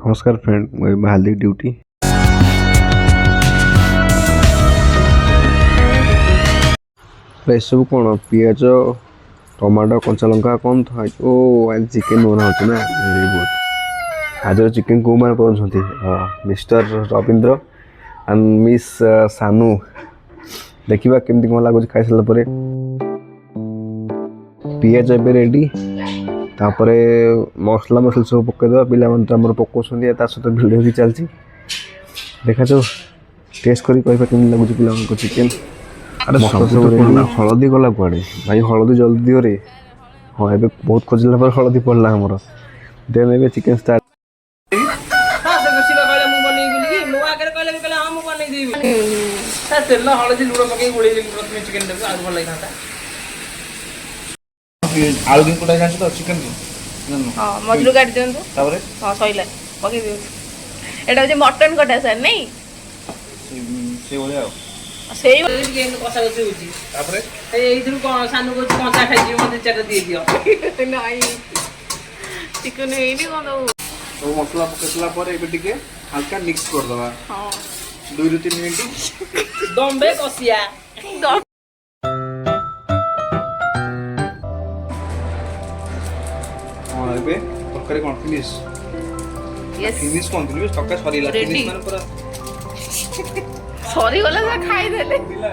नमस्कार फ्रेंड मुझे बाहर ड्यूटी सब कौन पिज टमाटो कंचा लंका कौन था ओ आज चिकेन बना ना वेरी गुड। आज चिकेन को मान कर मिस्टर रविंद्र एंड मिस सानू देखा केमती कौन लगुच खाई सारा पर पिज ए रेडी तापरे मसला मसला सब पकईदे पे पकाउं सहित भिड भी चलती देखा जाओ टेस्ट करी कह केमी लगुच पे चिकेन। अरे हलदी गला कुआड़े भाई हलदी जल्दी दियो रे। हाँ ए बहुत खोजला पर हलदी पड़ला हमर देन ए चिकेन स्टार्ट आलू दिन कोटा जान्छ त चिकन मजलू काट दियंतु तापरे हां सइला पके दियो एटा जे मटन कटा सर नहीं से ओले सेई चिकन कसा कसी होची तापरे ए इधर कोन सानु को कंचा खाइ जी मते चाटा दे दियो नहीं चिकन एनी कोन दो तो मसला पकेसला पर एबे टिके हल्का मिक्स कर दबा। हां 2 रु 3 मिनिट दम्बे कसिया हां एबे तरकारी कोन फिनिश यस फिनिश कोन फिनिश तक्का सरीला Ready. फिनिश माने पूरा सॉरी वाला खाई देले दिला